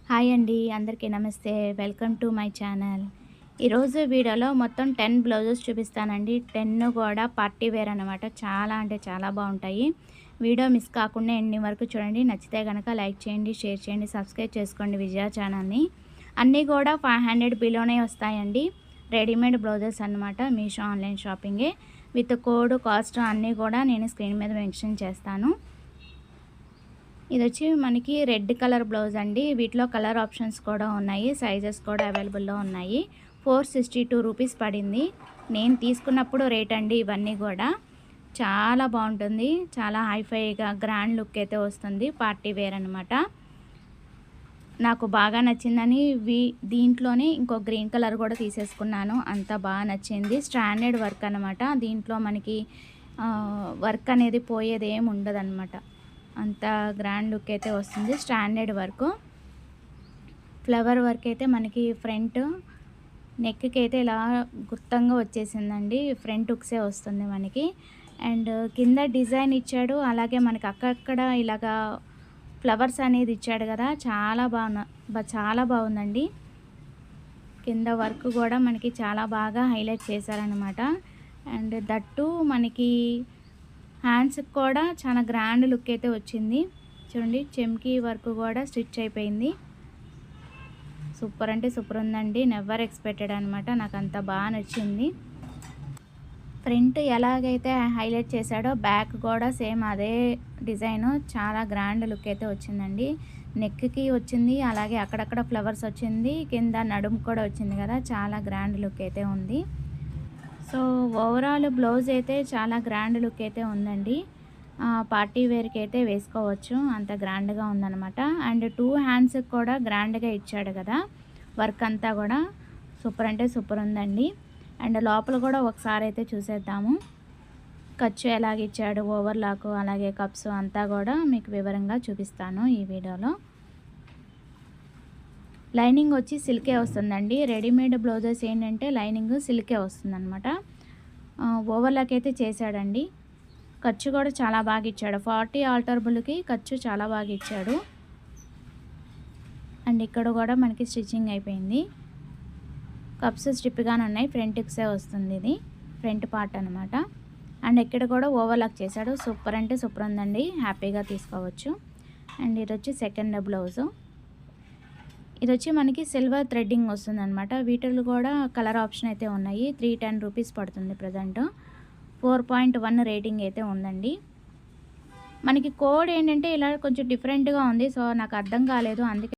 Hi అండి, అందరికీ నమస్తే. Welcome to my channel. ఈరోజు వీడియోలో మొత్తం 10 బ్లౌజెస్ చూపిస్తానండి. 10 కూడా పార్టీ వేర్ అనమాట. చాలా అంటే చాలా బాగుంటాయి. వీడియో మిస్ కాకుండా ఎండింగ్ వరకు చూడండి. నచ్చితే కనుక లైక్ చేయండి, షేర్ చేయండి, సబ్స్క్రైబ్ చేసుకోండి విజయ ఛానల్ని. అన్నీ కూడా 500 బిలోనే వస్తాయండి. రెడీమేడ్ బ్లౌజెస్ అనమాట. మీషో ఆన్లైన్ షాపింగే విత్ కోడ్ కాస్ట్ అన్నీ కూడా నేను స్క్రీన్ మీద మెన్షన్ చేస్తాను. ఇది వచ్చి మనకి రెడ్ కలర్ బ్లౌజ్ అండి. వీటిలో కలర్ ఆప్షన్స్ కూడా ఉన్నాయి, సైజెస్ కూడా అవైలబుల్లో ఉన్నాయి. 462 రూపీస్ పడింది. నేను తీసుకున్నప్పుడు రేట్ అండి. ఇవన్నీ కూడా చాలా బాగుంటుంది. చాలా హైఫైగా గ్రాండ్ లుక్ అయితే వస్తుంది. పార్టీ వేర్ అనమాట. నాకు బాగా నచ్చిందని దీంట్లోనే ఇంకో గ్రీన్ కలర్ కూడా తీసేసుకున్నాను. అంత బాగా నచ్చింది. స్టాండర్డ్ వర్క్ అనమాట. దీంట్లో మనకి వర్క్ అనేది పోయేది ఏమి ఉండదు అనమాట. అంత గ్రాండ్ లుక్ అయితే వస్తుంది. స్టాండర్డ్ వర్క్, ఫ్లవర్ వర్క్ అయితే మనకి ఫ్రంట్ నెక్కి అయితే ఇలా గుర్తంగా వచ్చేసిందండి. ఫ్రంట్ హుక్సే వస్తుంది మనకి. అండ్ కింద డిజైన్ ఇచ్చాడు. అలాగే మనకి అక్కడక్కడ ఇలాగా ఫ్లవర్స్ అనేది ఇచ్చాడు కదా. చాలా బాగుందండి. కింద వర్క్ కూడా మనకి చాలా బాగా హైలైట్ చేశారనమాట. అండ్ దట్టు మనకి హ్యాండ్స్కి కూడా చాలా గ్రాండ్ లుక్ అయితే వచ్చింది. చూడండి, చెమ్కీ వర్క్ కూడా స్టిచ్ అయిపోయింది. సూపర్ అంటే సూపర్ ఉందండి. నెవర్ ఎక్స్పెక్టెడ్ అనమాట. నాకు అంత బాగా నచ్చింది. ఫ్రంట్ ఎలాగైతే హైలైట్ చేశాడో బ్యాక్ కూడా సేమ్ అదే డిజైన్. చాలా గ్రాండ్ లుక్ అయితే వచ్చిందండి. నెక్కి వచ్చింది, అలాగే అక్కడక్కడ ఫ్లవర్స్ వచ్చింది, కింద నడుము కూడా వచ్చింది కదా. చాలా గ్రాండ్ లుక్ అయితే ఉంది. సో ఓవరాల్ బ్లౌజ్ అయితే చాలా గ్రాండ్ లుక్ అయితే ఉందండి. పార్టీ వేర్కి అయితే వేసుకోవచ్చు, అంత గ్రాండ్గా ఉందన్నమాట. అండ్ 2 హ్యాండ్స్కి కూడా గ్రాండ్గా ఇచ్చాడు కదా. వర్క్ అంతా కూడా సూపర్ అంటే సూపర్ ఉందండి. అండ్ లోపల కూడా ఒకసారి అయితే చూసేద్దాము. ఖర్చు ఎలాగిచ్చాడు, ఓవర్లాక్, అలాగే కప్స్ అంతా కూడా మీకు వివరంగా చూపిస్తాను ఈ వీడియోలో. లైనింగ్ వచ్చి సిల్కే వస్తుందండి. రెడీమేడ్ బ్లౌజెస్ ఏంటంటే లైనింగ్ సిల్కే వస్తుందన్నమాట. ఓవర్లాక్ అయితే చేశాడండి. ఖర్చు కూడా చాలా బాగా ఇచ్చాడు. 40 ఆల్టర్బుల్కి ఖర్చు చాలా బాగా ఇచ్చాడు. అండ్ ఇక్కడ కూడా మనకి స్టిచ్చింగ్ అయిపోయింది. కప్స్ స్ట్రిప్గానే ఉన్నాయి. ఫ్రంట్ హుక్సే వస్తుంది. ఇది ఫ్రంట్ పార్ట్ అనమాట. అండ్ ఇక్కడ కూడా ఓవర్లాక్ చేశాడు. సూపర్ అంటే సూపర్ ఉందండి. హ్యాపీగా తీసుకోవచ్చు. అండ్ ఇది వచ్చి సెకండ్ బ్లౌజు. ఇది వచ్చి మనకి సిల్వర్ థ్రెడ్డింగ్ వస్తుంది అనమాట. వీటిలో కూడా కలర్ ఆప్షన్ అయితే ఉన్నాయి. 310 రూపీస్ పడుతుంది ప్రజెంట్. 4.1 రేటింగ్ అయితే ఉందండి. మనకి కోడ్ ఏంటంటే ఇలా కొంచెం డిఫరెంట్గా ఉంది. సో నాకు అర్థం కాలేదు, అందుకే